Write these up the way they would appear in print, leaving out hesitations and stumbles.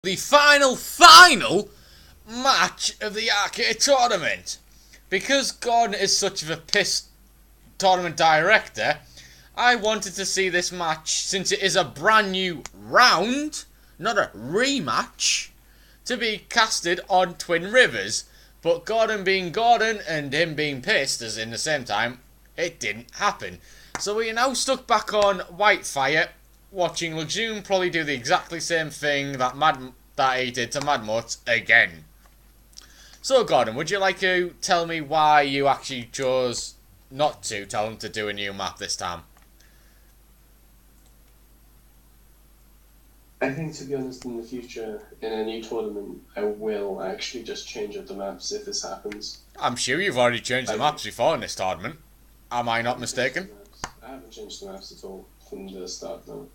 The final match of the arcade tournament. Because Gordon is such of a pissed tournament director, I wanted to see this match, since it is a brand new round, not a rematch, to be casted on Twin Rivers. But Gordon being Gordon and him being pissed as in the same time, it didn't happen. So we are now stuck back on Whitefire, watching LuXy probably do the exactly same thing that he did to Mad Mutt again. So Gordon, would you like to tell me why you actually chose not to tell him to do a new map this time? I think, to be honest, in the future, in a new tournament, I will actually just change up the maps if this happens. I'm sure you've already changed the maps before in this tournament. Am I not mistaken? I haven't changed the maps at all from the start, no.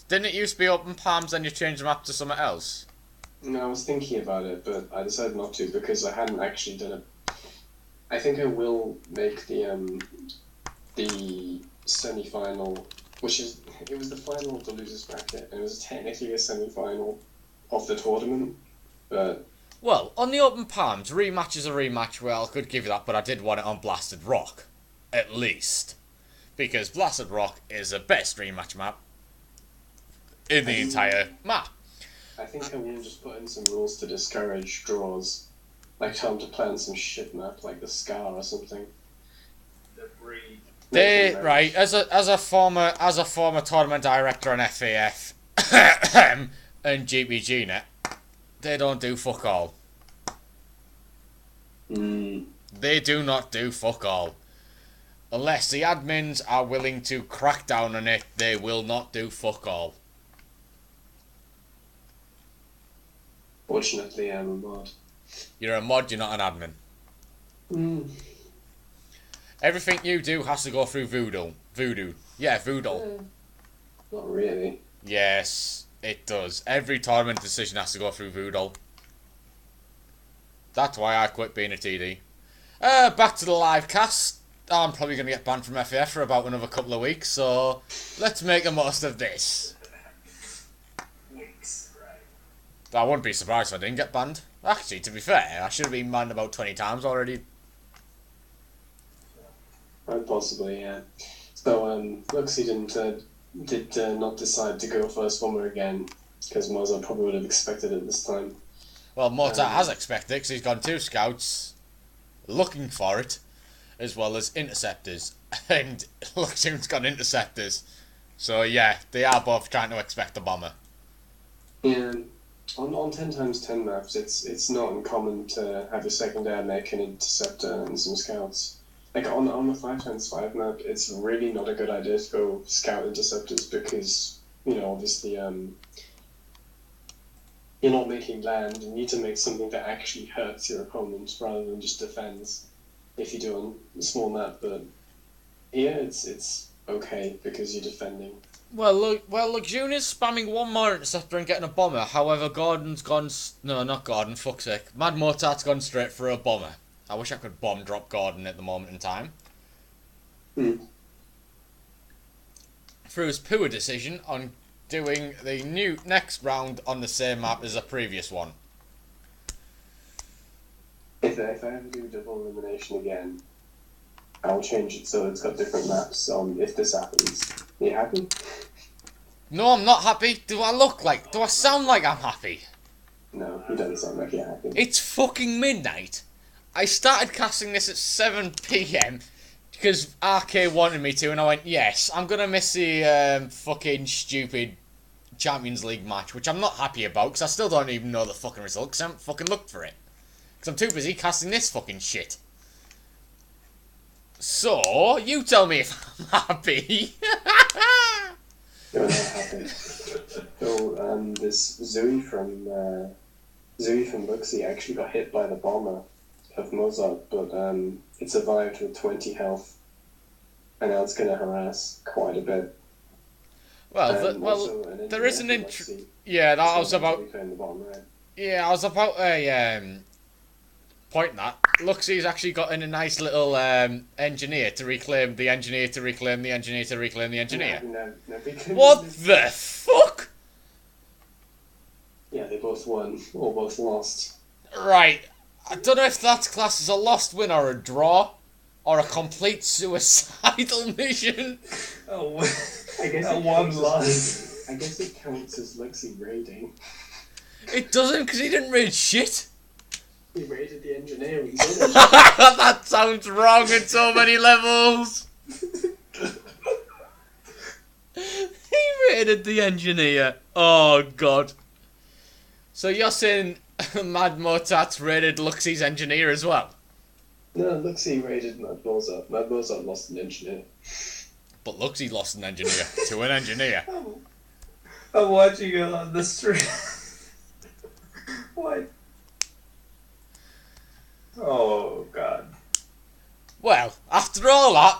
Didn't it used to be open palms and you changed the map to something else? No, I was thinking about it, but I decided not to because I hadn't actually done it. I think I will make the semi-final, it was the final of the losers bracket, and it was technically a semi-final of the tournament, but... Well, on the open palms, rematch is a rematch. Well, I could give you that, but I did want it on Blasted Rock, at least. Because Blasted Rock is the best rematch map in the entire map. I think I will just put in some rules to discourage draws. Like tell them to plan some shit map, like the Scar or something. Right, as a former tournament director on FAF and GPGnet, they don't do fuck all. They do not do fuck all. Unless the admins are willing to crack down on it, they will not do fuck all. Fortunately, I'm a mod. You're a mod, you're not an admin. Everything you do has to go through Voodoo. Yeah, Voodoo. Not really. Yes, it does. Every tournament decision has to go through Voodoo. That's why I quit being a TD. Back to the live cast. I'm probably going to get banned from FAF for about another couple of weeks, so let's make the most of this. I wouldn't be surprised if I didn't get banned. Actually, to be fair, I should have been banned about 20 times already. Possibly, yeah. So, LuXy did not decide to go first bomber again, because Mozart probably would have expected it this time. Well, Mozart has expected it, because he's gone 2 scouts looking for it, as well as interceptors. And LuXy's got interceptors. So, yeah, they are both trying to expect the bomber. Yeah. On 10 times 10 maps, it's not uncommon to have a secondary mech, an interceptor, and some scouts. Like on a 5 times 5 map, it's really not a good idea to go scout interceptors because, obviously, you're not making land. You need to make something that actually hurts your opponent rather than just defends. If you do on a small map, but here it's okay because you're defending. Well, June is spamming one more interceptor and getting a bomber. However, Gordon's gone... No, not Gordon, fuck's sake. Mad Mozart's gone straight for a bomber. I wish I could bomb drop Gordon at the moment in time. Through his poor decision on doing the next round on the same map as the previous one. If I ever do double elimination again, I'll change it so it's got different maps if this happens. Are you happy? No, I'm not happy. Do I sound like I'm happy? No, you don't sound like you're happy. It's fucking midnight. I started casting this at 7 PM because RK wanted me to, and I went, yes, I'm going to miss the fucking stupid Champions League match, which I'm not happy about because I still don't even know the fucking result because I haven't fucking looked for it. Because I'm too busy casting this fucking shit. So, you tell me if I'm happy. You're not happy. So, this Zoe from LuXy actually got hit by the bomber of Mozart, but it survived with 20 health, and now it's going to harass quite a bit. Well, there is an yeah, that I was about. Yeah, I was about point that LuXy's actually got in a nice little engineer to reclaim the engineer to reclaim the engineer to reclaim the engineer. No, What the fuck? both won or both lost. Right. I don't know if that's classed as a lost win or a draw, or a complete suicidal mission. Oh, I guess a one loss. I guess it counts as LuXy raiding. It doesn't, because he didn't raid shit. He raided the engineer. He did it. That sounds wrong on so many levels. He raided the engineer. Oh, God. So you're saying Mad Mozart raided LuXy's engineer as well? No, LuXy raided Mad Mozart. Mad Mozart lost an engineer. But LuXy lost an engineer to an engineer. I'm watching it on the stream. What? Oh, God. Well, after all that,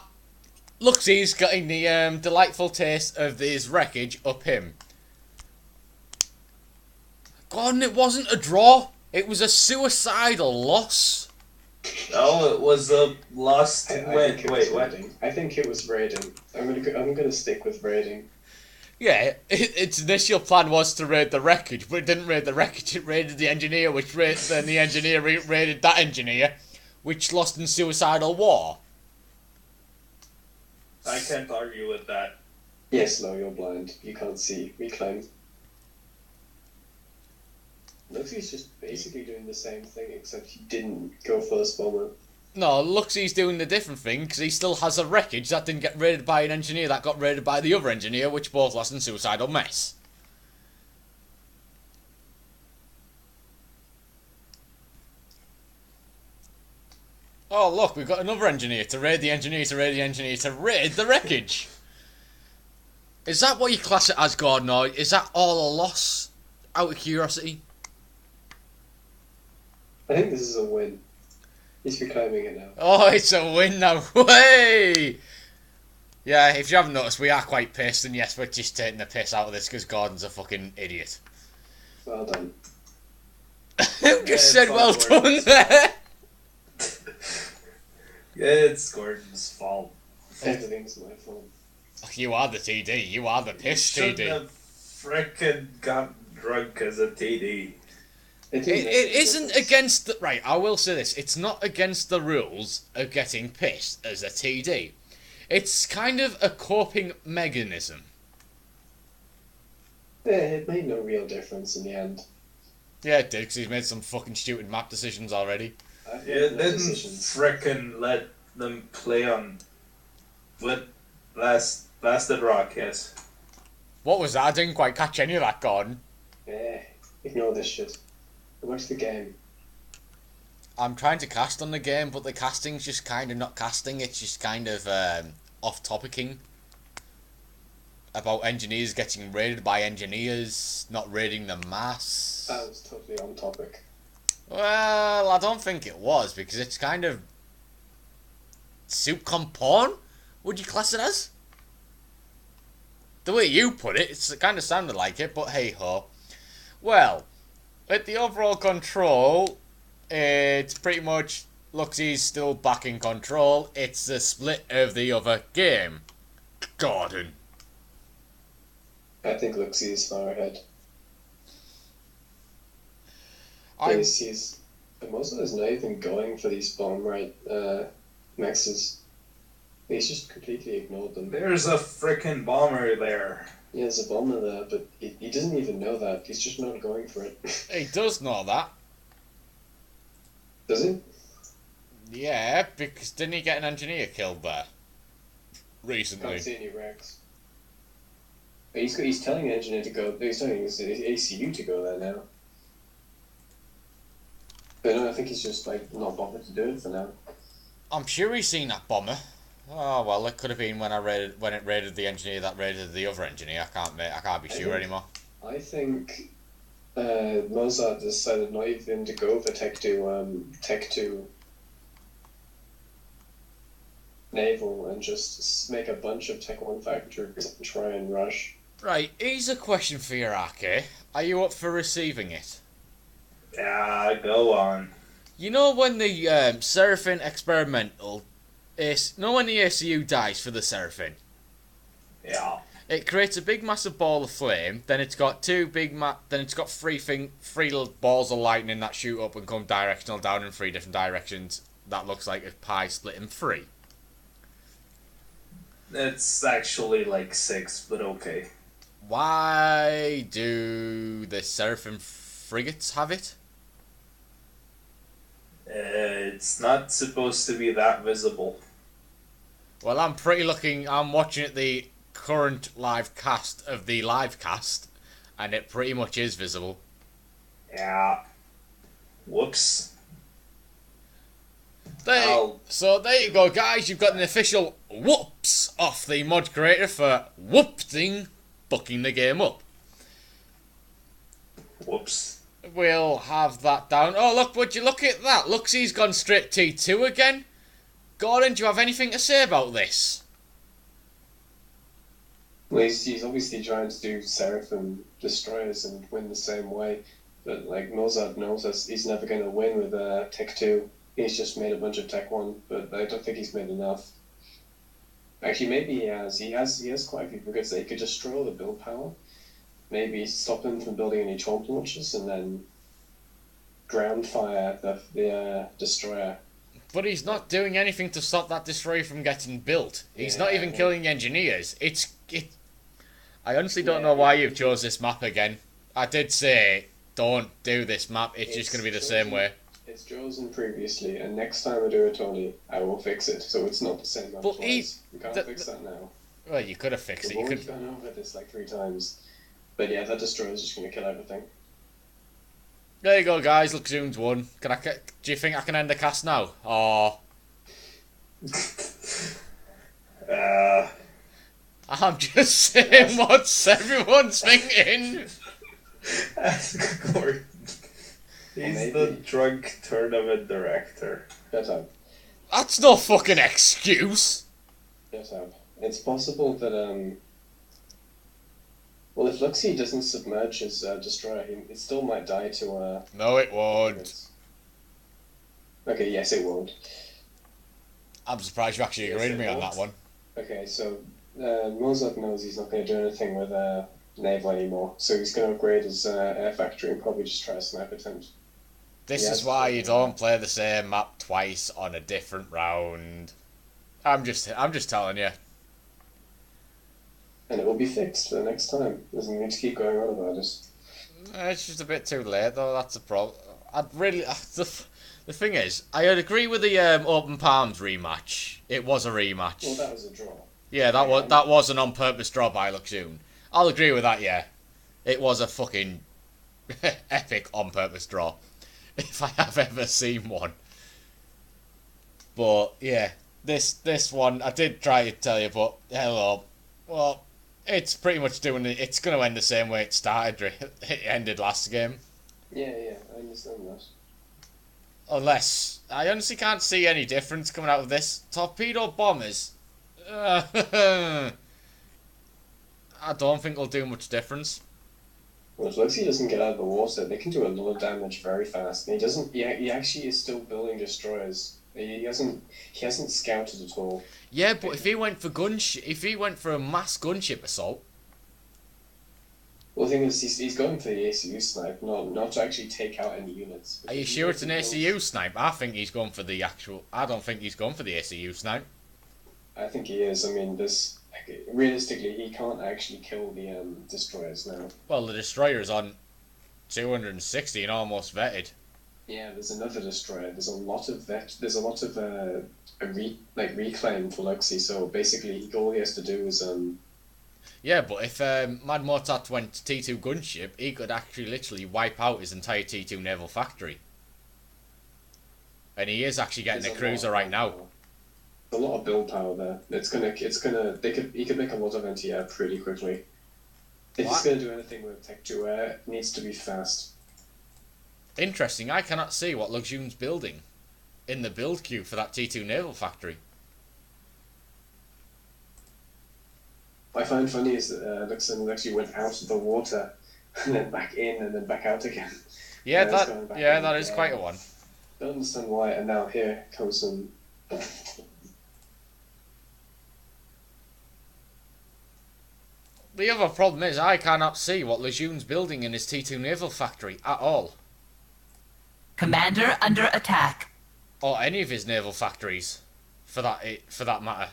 LuXy's getting the delightful taste of his wreckage up him. God, it wasn't a draw. It was a suicidal loss. No, it was a lost I win. think it Wait, was what? raiding. I think it was raiding. I'm gonna stick with raiding. Yeah, its initial plan was to raid the wreckage, but it didn't raid the wreckage, it raided the engineer, then the engineer raided that engineer, which lost in suicidal war. I can't argue with that. Yes, no, you're blind. You can't see. Reclaim. LuXy's just basically doing the same thing, except he didn't go first bomber. No, LuXy's doing the different thing, because he still has a wreckage that didn't get raided by an engineer that got raided by the other engineer, which both lost in suicidal mess. Oh, look, we've got another engineer to raid the engineer to raid the engineer to raid the wreckage. Is that what you class it as, Gordon, or is that all a loss? Out of curiosity. I think this is a win. He's reclaiming it now. Oh, it's a win now. Way! Yeah, if you haven't noticed, we are quite pissed, and yes, we're just taking the piss out of this because Gordon's a fucking idiot. Well done. Who just said well done there? It's Gordon's fault. Everything's my fault. You are the TD. You are the piss Shouldn't TD. have frickin' got drunk as a TD. It isn't against the... Right, I will say this. It's not against the rules of getting pissed as a TD. It's kind of a coping mechanism. Yeah, it made no real difference in the end. Yeah, it did, because he's made some fucking stupid map decisions already. I've Yeah, made no didn't decisions. frickin' let them play on with Blasted Rock, yes. What was that? I didn't quite catch any of that, Gordon. Yeah, ignore this shit. Watch the game. I'm trying to cast on the game, but the casting's just kind of not casting. It's just kind of off-topicing about engineers getting raided by engineers, not raiding the mass. That was totally on topic. Well, I don't think it was, because it's kind of soupcom porn. Would you class it as? The way you put it, it kind of sounded like it, but hey ho. Well, at the overall control, it's pretty much LuXy's still back in control. It's the split of the other game. Gordon. I think LuXy is far ahead. I Mozart is not even going for these bomb right maxes. He's just completely ignored them. There's a frickin' bomber there. Yeah, there's a bomber there, but he doesn't even know that. He's just not going for it. He does know that. Does he? Yeah, because didn't he get an engineer killed there recently? Can't see any wrecks. But he's telling the engineer to go. He's telling his ACU to go there now. But no, I think he's just like not bothered to do it for now. I'm sure he's seen that bomber. Oh well, it could have been when it raided the engineer that raided the other engineer. I can't be sure anymore. I think Mozart decided not even to go for Tech 2 Naval and just make a bunch of Tech 1 factories and try and rush. Right, here's a question for you, RK. Are you up for receiving it? Yeah, go on. You know when the Seraphim experimental is... You know when the ACU dies for the Seraphim? Yeah. It creates a big massive ball of flame. Then it's got then it's got three little balls of lightning that shoot up and come directional down in 3 different directions. That looks like a pie split in 3. It's actually like 6, but okay. Why do the Seraphim frigates have it? It's not supposed to be that visible. Well, I'm watching it the current live cast of the live cast, and it pretty much is visible. Yeah. Whoops. So there you go, guys. You've got an official whoops off the mod creator for whooping fucking the game up. Whoops. We'll have that down. Oh, look, would you look at that? LuXy's gone straight T2 again. Gordon, do you have anything to say about this? Well, he's obviously trying to do Seraphim destroyers and win the same way, but like Mozart knows us, he's never going to win with Tech 2. He's just made a bunch of Tech 1, but I don't think he's made enough. Actually, maybe he has. He has quite a few frigates that he could destroy the build power. Maybe stop him from building any taunt launchers and then ground fire the destroyer. But he's not doing anything to stop that destroyer from getting built. He's not even killing engineers. I honestly don't know why you've chose this map again. I did say, don't do this map. It's just going to be the same way. It's chosen previously, and next time I do it, Tony, I will fix it, so it's not the same map twice. You can't fix that now. Well, you could have fixed it. You could have gone over this like 3 times. But yeah, that destroyer's just going to kill everything. There you go, guys. LuXy's won. Do you think I can end the cast now? Or I'm just saying what's everyone's thinking. Ask Gordon. He's the drunk tournament director. Shut up. That's no fucking excuse. Shut up. It's possible that well, if LuXy doesn't submerge his destroyer, it still might die to No, it won't. Okay, yes, it won't. I'm surprised you actually agreed with me on that one. Okay, so Mozart knows he's not going to do anything with naval anymore, so he's going to upgrade his air factory and probably just try a sniper attempt. This is why you don't play the same map twice on a different round. I'm just telling you. And it will be fixed for the next time. Doesn't need to keep going on about it. It's just a bit too late, though. That's a problem. The thing is, I'd agree with the Open Palms rematch. It was a rematch. Well, that was a draw. Yeah, that was an on-purpose draw by LuXy. I'll agree with that. Yeah, it was a fucking epic on-purpose draw, if I have ever seen one. But yeah, this one I did try to tell you, but hello. Well, it's pretty much it's going to end the same way it started. It ended last game. Yeah, I understand that. Unless I honestly can't see any difference coming out of this. Torpedo bombers. I don't think it'll do much difference. Well, if LuXy doesn't get out of the water, they can do a lot of damage very fast. And he doesn't. He actually is still building destroyers. He hasn't scouted at all. Yeah, but if he went for a mass gunship assault. Well, the thing is, he's going for the ACU snipe, not to actually take out any units. Are you sure it's an ACU snipe? I think he's going for the actual. I don't think he's going for the ACU snipe. I think he is. I mean, realistically, he can't actually kill the destroyers now. Well, the destroyer is on 260 and almost vetted. Yeah, there's another destroyer. There's a lot of reclaim for LuXy. So basically, all he has to do is Yeah, but if Mad Mozart went to T2 gunship, he could actually literally wipe out his entire T2 naval factory. And he is actually getting a cruiser right now. A lot of build power there. He could make a lot of anti-air pretty quickly. If he's gonna do anything with Tech 2 air, it needs to be fast. Interesting. I cannot see what LuXy's building in the build queue for that T2 naval factory. What I find funny is that LuXy actually went out of the water and then back in and then back out again. Yeah, that is quite a one. Don't understand why. And now here comes some. The other problem is I cannot see what Lejeune's building in his T2 naval factory at all. Commander under attack. Or any of his naval factories, for that matter.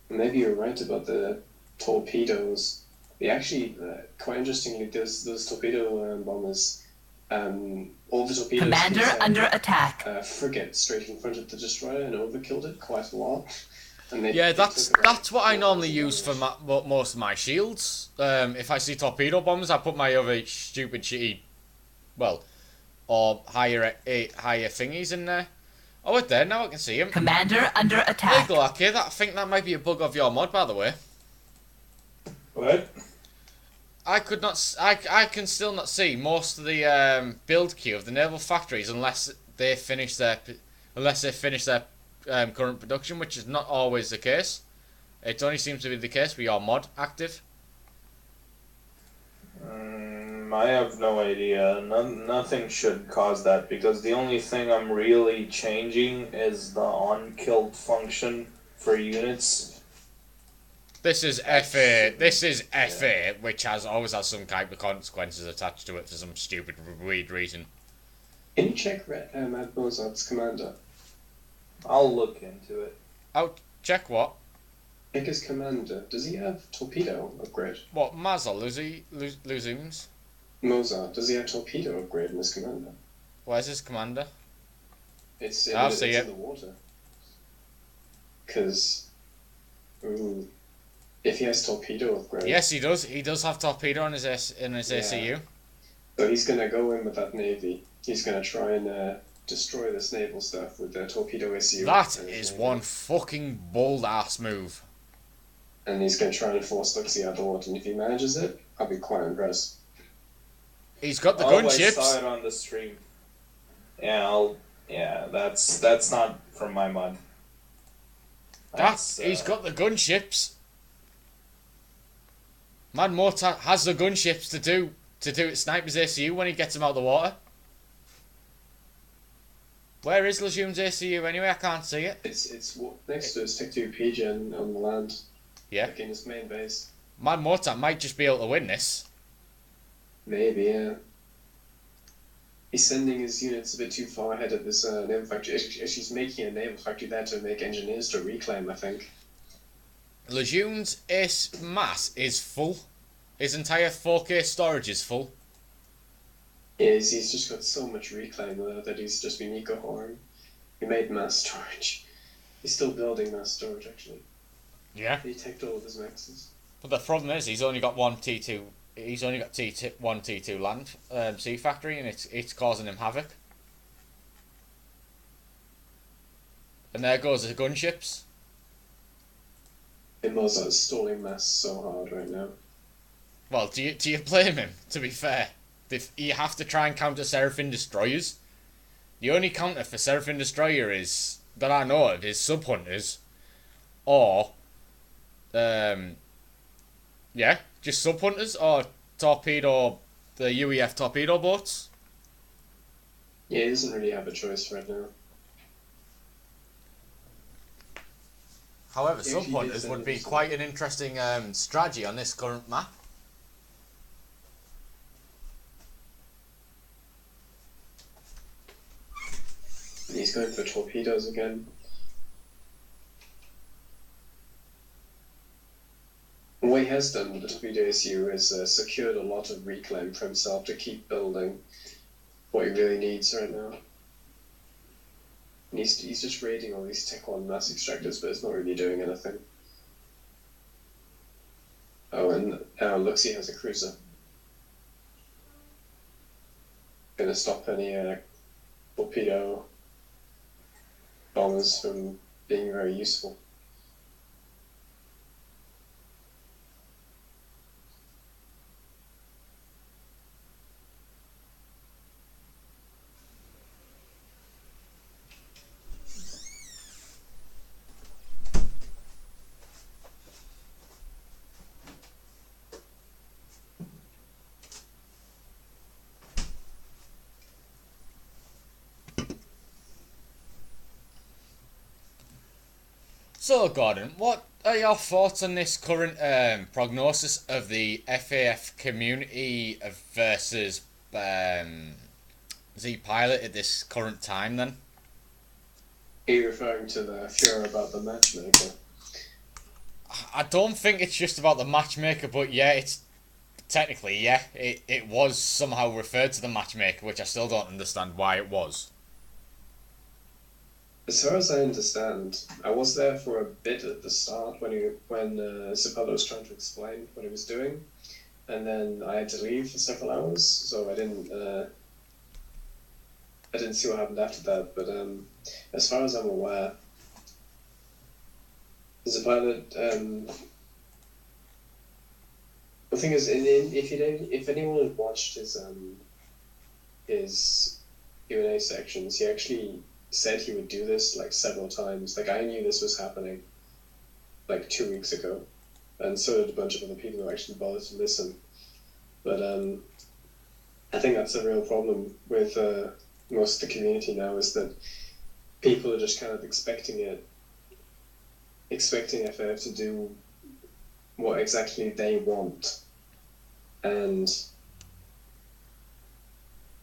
Maybe you're right about the torpedoes. They actually, quite interestingly, those torpedo bombers, all the torpedoes Commander under attack. Frigate straight in front of the destroyer and overkilled it quite a lot. And Yeah, that's what I normally use for most of my shields. If I see torpedo bombs, I put my other stupid shitty, well, or higher thingies in there. Oh, wait there, now I can see him. Commander under There you attack. go, LuXy. I think that might be a bug of your mod, by the way. What? I can still not see most of the build queue of the naval factories unless they finish their current production, which is not always the case. It only seems to be the case with your mod active. I have no idea. Nothing should cause that, because the only thing I'm really changing is the on-killed function for units. This is FA. This is FA, which always has some type of consequences attached to it for some stupid, weird reason. Can you check Mad Mozart's commander? I'll look into it. Oh, check what? Check his commander. Does he have torpedo upgrade? What, Mazel? Luzums? Mozart, does he have torpedo upgrade in his commander? Where's his commander? It's I'll in see it. the water. Because, if he has torpedo upgrade... Yes, he does. He does have torpedo in his ACU. So he's going to go in with that navy. He's going to try and destroy this naval stuff with the torpedo ACU. That is one fucking bold-ass move. And he's going to try and force LuXy out the water. And if he manages it, I'll be quite impressed. He's got the I gunships. saw it on the stream. Yeah, that's not from my mod. He's got the gunships. Mad Mozart has the gunships to do Sniper's ACU when he gets him out of the water. Where is Lejeune's ACU anyway? I can't see it. It's next to his Tech 2 PGen on the land. Yeah. Like in his main base. Mad Mozart might just be able to win this. Maybe, yeah. He's sending his units a bit too far ahead of this naval factory. She's making a naval factory there to make engineers to reclaim, I think. Lejeune's ace mass is full. His entire 4K storage is full. Yeah, he's just got so much reclaim that he's just been eco-whoring. He made mass storage. He's still building mass storage, actually. Yeah. He teched all of his maxes. But the problem is, he's only got one T2. He's only got one T2 land sea factory, and it's causing him havoc. And there goes the gunships. And Mozart's stalling mass so hard right now. Well, do you blame him? To be fair, you have to try and counter Seraphim destroyers. The only counter for Seraphim destroyer is that I know of is sub hunters, or just sub hunters or the UEF torpedo boats. Yeah, he doesn't really have a choice right now. However, If sub he hunters gets would be any- quite an interesting strategy on this current map. He's going for torpedoes again. What he has done with the torpedo issue is secured a lot of reclaim for himself to keep building what he really needs right now. And he's just raiding all these Tech 1 mass extractors, but it's not really doing anything. Oh, and LuXy has a cruiser. Gonna stop any torpedo bombers from being very useful. So, Gordon, what are your thoughts on this current prognosis of the FAF community versus Z Pilot at this current time? Then, Are you referring to the furor about the matchmaker? I don't think it's just about the matchmaker, but yeah, it's technically it was somehow referred to the matchmaker, which I still don't understand why it was. As far as I understand, I was there for a bit at the start when Zappello was trying to explain what he was doing, and then I had to leave for several hours, so I didn't see what happened after that. But as far as I'm aware, Zappello. The thing is, if anyone had watched his Q&A sections, he actually said he would do this like several times. Like, I knew this was happening like 2 weeks ago, and so did a bunch of other people who actually bothered to listen. But I think that's a real problem with most of the community now, is that people are just kind of expecting FF to do what exactly they want, and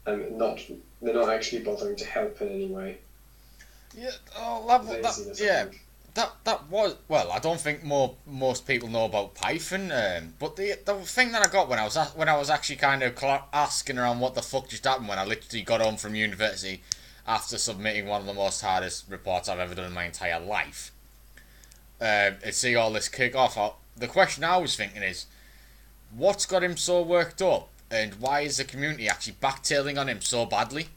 they're not actually bothering to help in any way. Yeah, Laziness, I yeah. think. That was, well, I don't think most people know about Python, but the thing that I got when I was actually kind of asking around what the fuck just happened when I literally got home from university after submitting one of the most hardest reports I've ever done in my entire life, and see all this kick off. The question I was thinking is, what's got him so worked up, and why is the community actually backtailing on him so badly,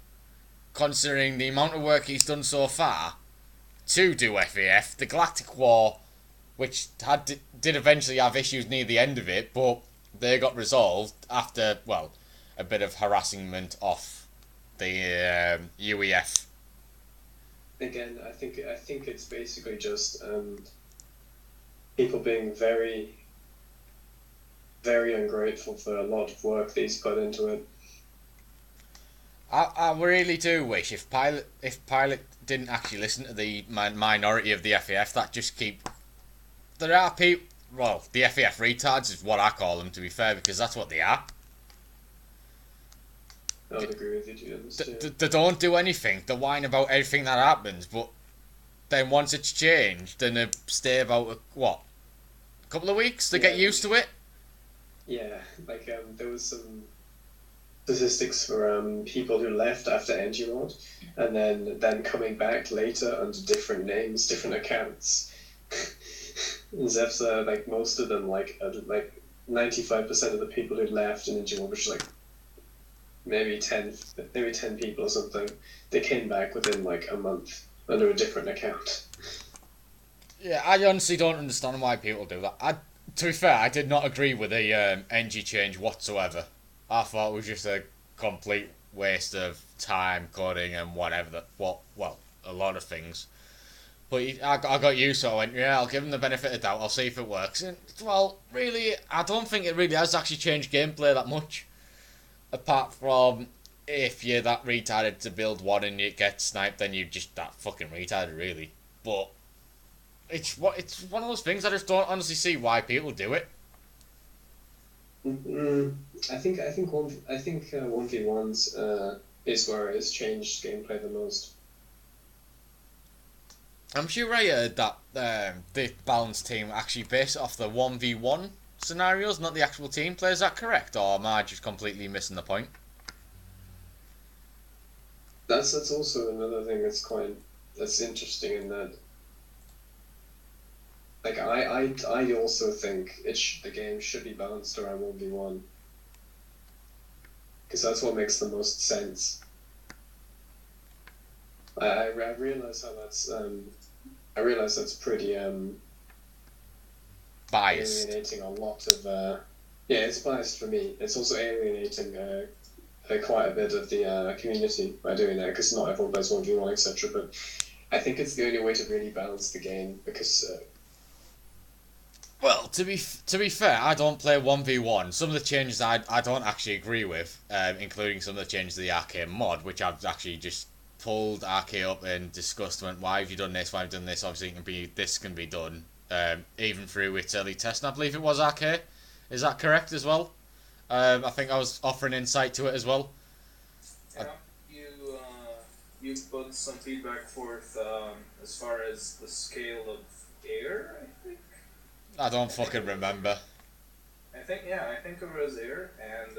considering the amount of work he's done so far to do FAF, the Galactic War, which did eventually have issues near the end of it, but they got resolved after, well, a bit of harassment off the UEF. Again, I think it's basically just people being very, very ungrateful for a lot of work that he's put into it. I really do wish if Pilot didn't actually listen to the minority of the FAF that just keep. There are people. Well, the FAF retards is what I call them, to be fair, because that's what they are. I would agree with you, Jim. They don't do anything. They whine about everything that happens, but then once it's changed, then they stay about a couple of weeks to get used to it. Yeah, like there was some statistics for people who left after Ngmod, and then coming back later under different names, different accounts. And Zepsa, like most of them, like 95% of the people who left in Ngmod, which is like maybe 10 people or something, they came back within like a month under a different account. Yeah, I honestly don't understand why people do that. To be fair, I did not agree with the NG change whatsoever. I thought it was just a complete waste of time coding and whatever. A lot of things. But I got used to it. I went, yeah, I'll give him the benefit of the doubt. I'll see if it works. And, well, really, I don't think it really has actually changed gameplay that much. Apart from if you're that retarded to build one and you get sniped, then you're just that fucking retarded, really. But it's one of those things I just don't honestly see why people do it. I think 1v1s is where it has changed gameplay the most. I'm sure I heard that the balanced team actually based it off the 1v1 scenarios, not the actual team play. Is that correct, or am I just completely missing the point? That's also another thing that's interesting in that. Like I also think the game should be balanced around 1v1, because that's what makes the most sense. I realize how that's pretty Biased. alienating a lot of it's biased for me. It's also alienating quite a bit of the community by doing that, because not everyone plays 1v1, etc. But I think it's the only way to really balance the game, because well, to be fair, I don't play 1v1. Some of the changes I don't actually agree with, including some of the changes to the arcade mod, which I've actually just pulled RK up and discussed, went, why have you done this, why have you done this, obviously this can be done, even through its early test, and I believe it was RK. Is that correct as well? I think I was offering insight to it as well. Yeah, you put some feedback forth as far as the scale of air, I think. I don't fucking remember. I think it was air, and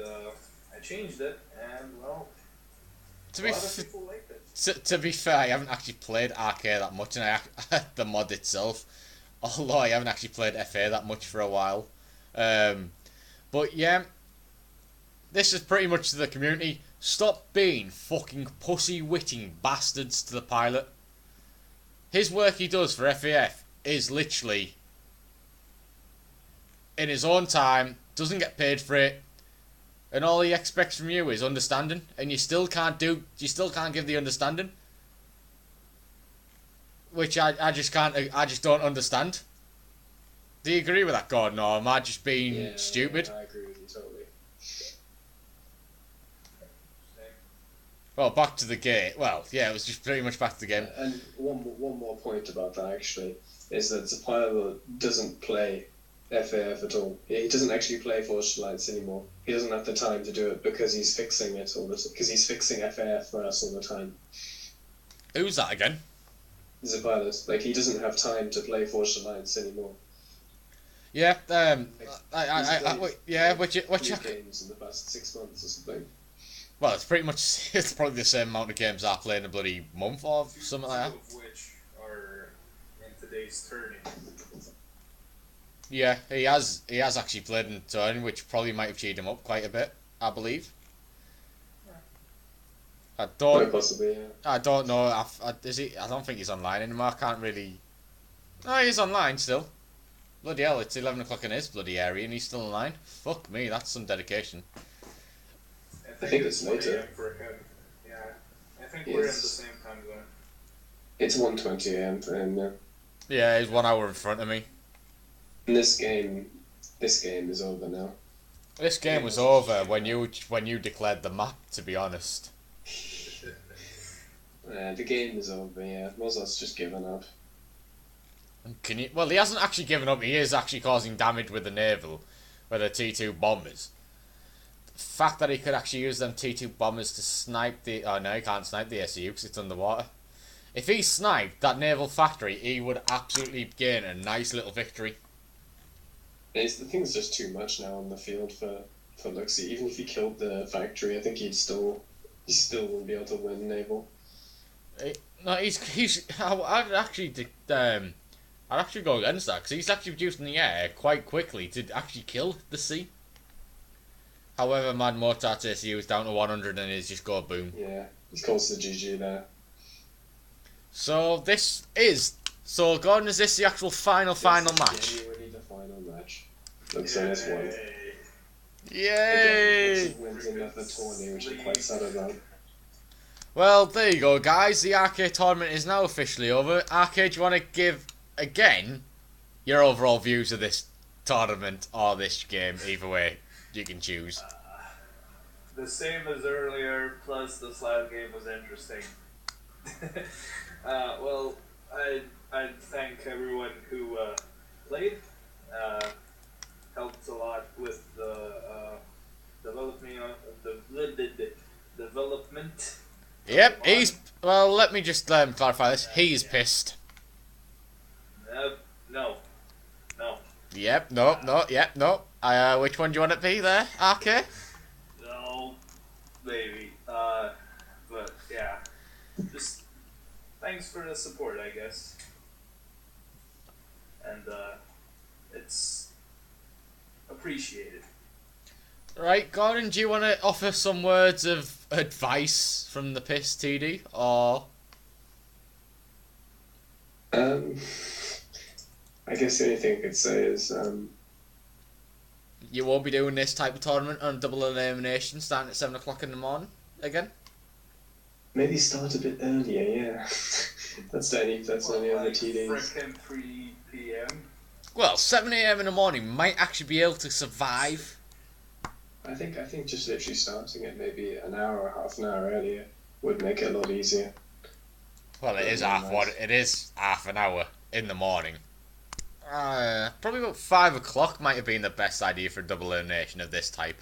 I changed it, and well, a lot of people liked it. To be fair, I haven't actually played RK that much, and the mod itself, although I haven't actually played FA that much for a while. But yeah, this is pretty much to the community. Stop being fucking pussy-witting bastards to the pilot. His work he does for FAF is literally in his own time, doesn't get paid for it, and all he expects from you is understanding, and you still can't give the understanding, which I just don't understand. Do you agree with that, Gordon, or am I just being stupid? Yeah, I agree with you totally. Well, back to the game. Well, yeah, it was just pretty much back to the game. And one more point about that actually is that the pilot doesn't play FAF at all. He doesn't actually play Forged Lights anymore. He doesn't have the time to do it because he's fixing it all the time. Because he's fixing FAF for us all the time. Who's that again? He's a pilot. Like, he doesn't have time to play Forged Lights anymore. Yeah. Like, Which games in the past 6 months or something. Well, it's probably the same amount of games I play in a bloody month or something like that. Two of which are in today's tourney. Yeah, he has actually played in turn, which probably might have cheated him up quite a bit, I believe. I don't. Quite possibly, yeah. I don't know. Is he? I don't think he's online anymore. I can't really. No, he's online still. Bloody hell! It's 11 o'clock in his bloody area, and he's still online. Fuck me, that's some dedication. I think it's later for him. Yeah, I think we're in the same time zone. It's 1:20 AM for him now. Yeah, he's 1 hour in front of me. And this game is over now. This game was over when you declared the map. To be honest. The game is over. Yeah, Mozart's just given up. Well, he hasn't actually given up. He is actually causing damage with the naval, with the T2 bombers. The fact that he could actually use them T2 bombers to snipe the... Oh, no, he can't snipe the SU because it's underwater. If he sniped that naval factory, he would absolutely gain a nice little victory. The thing's just too much now on the field for LuXy. Even if he killed the factory, I think he still wouldn't be able to win naval. No, I'd actually go against that because he's actually reduced in the air quite quickly to actually kill the sea. However, Mad Mozart's SU is down to 100 and is just go boom. Yeah, he's close to GG there. So Gordon, is this the actual final match? Genuinely the final match. LuXy has won. Yay! LuXy wins another tourney, which I'm quite sad about. Well, there you go, guys. The arcade tournament is now officially over. Arcade, do you want to give, again, your overall views of this tournament or this game? Either way, you can choose. The same as earlier, plus this last game was interesting. Well, I'd thank everyone who played. Helped a lot with the development. Yep, well, let me just clarify this. He's pissed. No. Yep, no. Which one do you want it to be there, RK? No, maybe. But yeah, just thanks for the support, I guess. And it's appreciated. Right, Gordon, do you want to offer some words of advice from the piss, TD, or? I guess the only thing I could say is, You won't be doing this type of tournament on double elimination starting at 7 o'clock in the morning again? maybe start a bit earlier, yeah. That's the only other TDs. Frickin' 3 p.m. Well, 7 AM in the morning might actually be able to survive. I think just literally starting it maybe an hour or half an hour earlier would make it a lot easier. Well, it is half one. It is half an hour in the morning. Probably about 5 o'clock might have been the best idea for a double elimination of this type.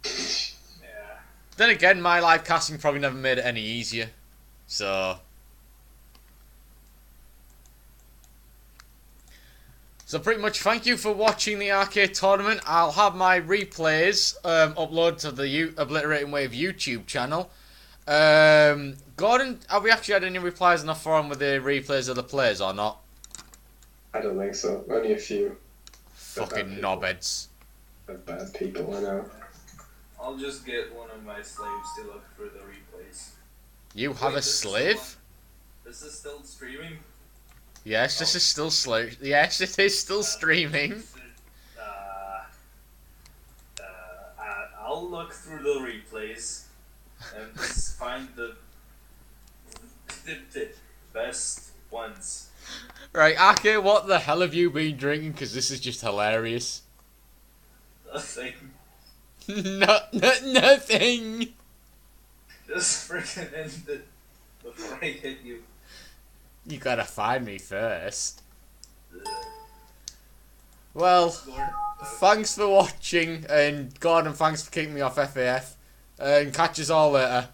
Yeah. Then again, my live casting probably never made it any easier. So pretty much thank you for watching the arcade tournament. I'll have my replays uploaded to the Obliterating Wave YouTube channel. Gordon, have we actually had any replies on the forum with the replays of the plays or not? I don't think so. Only a few. Fucking knobheads. They're bad people, I know. I'll just get one of my slaves to look for the replays. You have a slave? This is still streaming? Yes, this is still Yes, it is still streaming. I'll look through the replays and just find the best ones. Right, Ake, what the hell have you been drinking? Because this is just hilarious. Nothing. Nothing. Just freaking end it before I hit you. You gotta find me first. Well, thanks for watching, and Gordon, thanks for kicking me off FAF. And catch us all later.